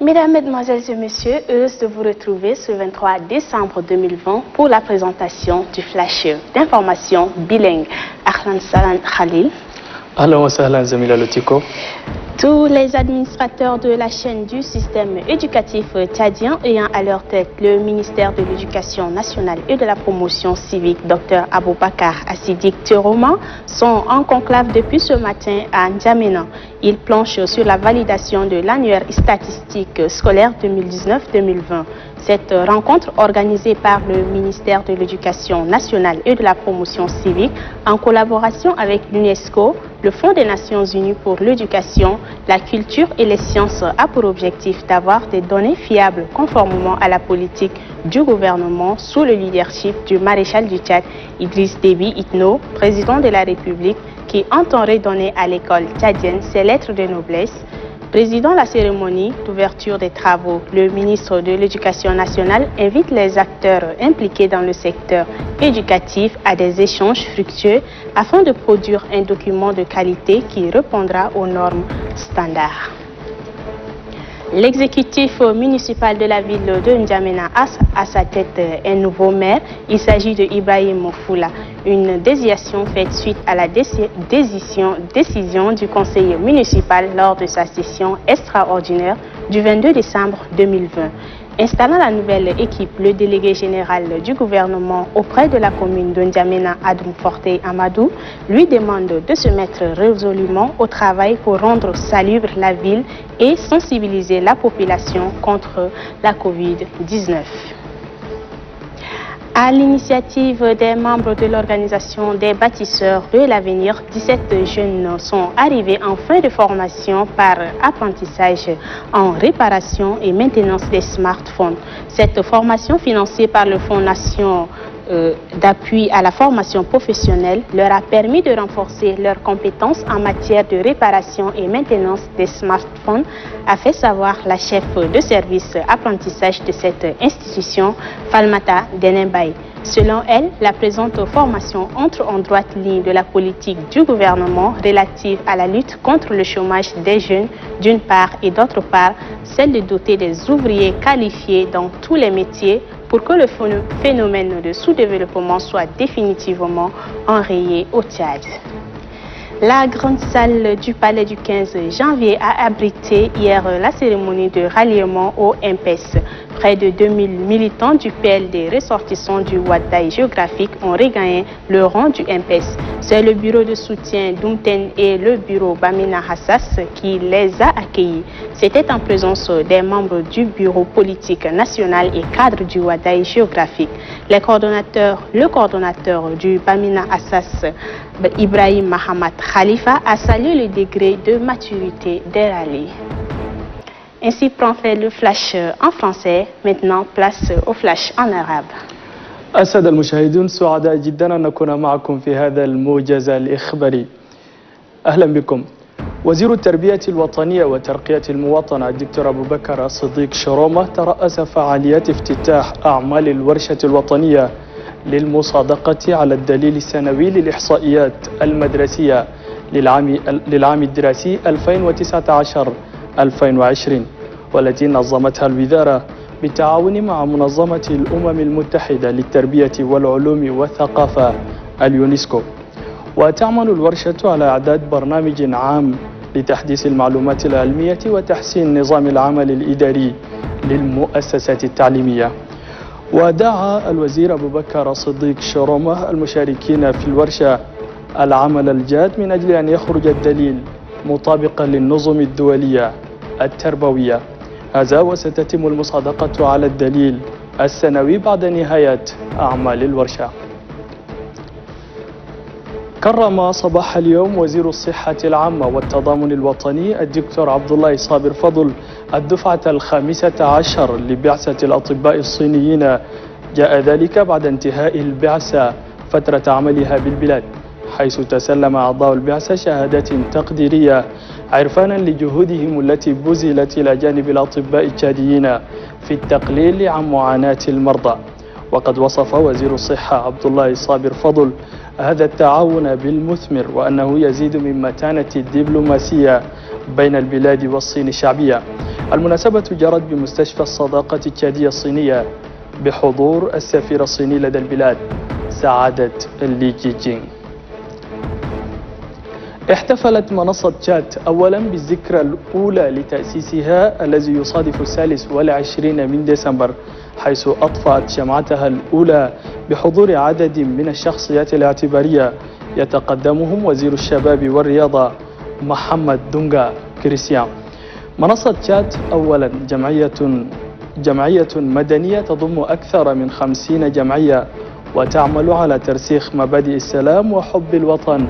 Mesdames, Mesdemoiselles et Messieurs, heureuse de vous retrouver ce 23 décembre 2020 pour la présentation du flash d'information bilingue. Ahlan Salan Khalil. Ahlan wa sahlan Zamila Lotiko. Tous les administrateurs de la chaîne du système éducatif tchadien ayant à leur tête le ministère de l'Éducation nationale et de la promotion civique, Dr Aboubakar Assidik Tiroma, sont en conclave depuis ce matin à N'Djamena. Ils planchent sur la validation de l'annuaire statistique scolaire 2019-2020. Cette rencontre organisée par le ministère de l'Éducation nationale et de la promotion civique en collaboration avec l'UNESCO, le Fonds des Nations Unies pour l'éducation, la culture et les sciences a pour objectif d'avoir des données fiables conformément à la politique du gouvernement sous le leadership du maréchal du Tchad, Idriss Déby Itno, président de la République, qui entend redonner à l'école tchadienne ses lettres de noblesse. Président de la cérémonie d'ouverture des travaux, le ministre de l'Éducation nationale invite les acteurs impliqués dans le secteur éducatif à des échanges fructueux afin de produire un document de qualité qui répondra aux normes standards. L'exécutif municipal de la ville de N'Djamena a à sa tête un nouveau maire. Il s'agit de Ibrahim Foula, une désignation faite suite à la décision du conseil municipal lors de sa session extraordinaire du 22 décembre 2020. Installant la nouvelle équipe, le délégué général du gouvernement auprès de la commune de N'Djamena, Adoum Forte Amadou, lui demande de se mettre résolument au travail pour rendre salubre la ville et sensibiliser la population contre la Covid-19. À l'initiative des membres de l'organisation des bâtisseurs de l'avenir, 17 jeunes sont arrivés en fin de formation par apprentissage en réparation et maintenance des smartphones. Cette formation financée par le Fonds Nation d'appui à la formation professionnelle leur a permis de renforcer leurs compétences en matière de réparation et maintenance des smartphones, a fait savoir la chef de service apprentissage de cette institution, Falmata Denembay. Selon elle, la présente formation entre en droite ligne de la politique du gouvernement relative à la lutte contre le chômage des jeunes d'une part et d'autre part, celle de doter des ouvriers qualifiés dans tous les métiers pour que le phénomène de sous-développement soit définitivement enrayé au Tchad. La grande salle du palais du 15 janvier a abrité hier la cérémonie de ralliement au MPS. Près de 2000 militants du PLD ressortissants du Ouaddaï géographique ont regagné le rang du MPS. C'est le bureau de soutien d'Umten et le bureau Bamina Hassas qui les a accueillis. C'était en présence des membres du bureau politique national et cadre du Ouaddaï géographique. Le coordonnateur du Bamina Hassas, Ibrahim Mahamat Khalifa, a salué le degré de maturité des rallyes. Ainsi prend fait le flash en français. Maintenant, place au flash en arabe. السادة المشاهدون سعداء جدا أن نكون معكم في هذا الموجز الإخباري. أهلا بكم. وزير التربية الوطنية وترقية المواطنة الدكتور أبو بكر الصديق شرومة ترأس فعاليات افتتاح أعمال الورشة الوطنية للمصادقة على الدليل السنوي للإحصائيات المدرسية للعام الدراسي 2019-2020 والتي نظمتها الوزارة بالتعاون مع منظمة الأمم المتحدة للتربية والعلوم والثقافة اليونسكو. وتعمل الورشة على إعداد برنامج عام لتحديث المعلومات العلمية وتحسين نظام العمل الإداري للمؤسسات التعليمية. ودعا الوزير أبو بكر صديق شرومة المشاركين في الورشة العمل الجاد من أجل أن يخرج الدليل مطابقا للنظم الدولية التربوية. هذا وستتم المصادقة على الدليل السنوي بعد نهاية أعمال الورشة. كرم صباح اليوم وزير الصحة العامة والتضامن الوطني الدكتور عبد الله صابر فضل الدفعة ال15 لبعثة الأطباء الصينيين. جاء ذلك بعد انتهاء البعثة فترة عملها بالبلاد، حيث تسلم أعضاء البعثة شهادات تقديرية عرفانا لجهودهم التي بذلت إلى جانب الأطباء التشاديين في التقليل عن معاناة المرضى. وقد وصف وزير الصحة عبد الله صابر فضل هذا التعاون بالمثمر وأنه يزيد من متانة الدبلوماسية بين البلاد والصين الشعبية. المناسبة جرت بمستشفى الصداقة التشادية الصينية بحضور السفير الصيني لدى البلاد سعادة لي جيجينغ. احتفلت منصة تشات أولا بالذكرى الأولى لتأسيسها الذي يصادف 23 من ديسمبر، حيث أطفأت شمعتها الأولى بحضور عدد من الشخصيات الاعتبارية يتقدمهم وزير الشباب والرياضة محمد دونغا كريستيان. منصة تشات أولا جمعية مدنية تضم أكثر من 50 جمعية وتعمل على ترسيخ مبادئ السلام وحب الوطن،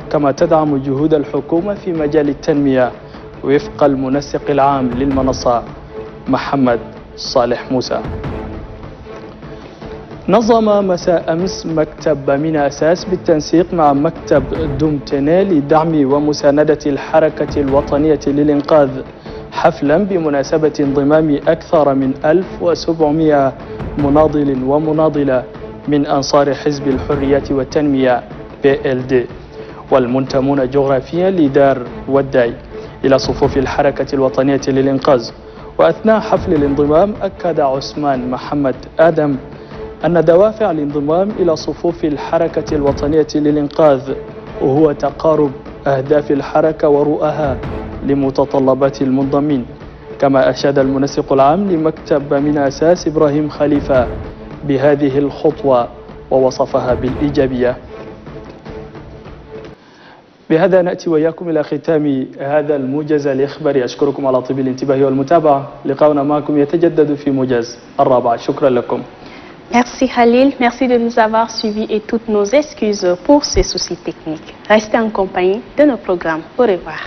كما تدعم جهود الحكومة في مجال التنمية وفق المنسق العام للمنصة محمد صالح موسى. نظم مساء أمس مكتب مينا أساس بالتنسيق مع مكتب دومتيني لدعم ومساندة الحركة الوطنية للإنقاذ حفلا بمناسبة انضمام أكثر من 1700 مناضل ومناضلة من أنصار حزب الحرية والتنمية PLD والمنتمون جغرافيا لدار وداي إلى صفوف الحركة الوطنية للإنقاذ. وأثناء حفل الانضمام أكد عثمان محمد آدم أن دوافع الانضمام إلى صفوف الحركة الوطنية للإنقاذ وهو تقارب أهداف الحركة ورؤاها لمتطلبات المنضمين. كما أشاد المنسق العام لمكتب مينا أساس إبراهيم خليفة بهذه الخطوة ووصفها بالإيجابية. بهذا نأتي وإياكم إلى ختام هذا الموجز الإخباري. أشكركم على طيب الانتباه والمتابعة. لقاؤنا معكم يتجدد في موجز الرابعة. شكرا لكم. Merci Khalil, merci de nous avoir suivis et toutes nos excuses pour ces soucis techniques. Restez en compagnie de nos programmes. Au revoir.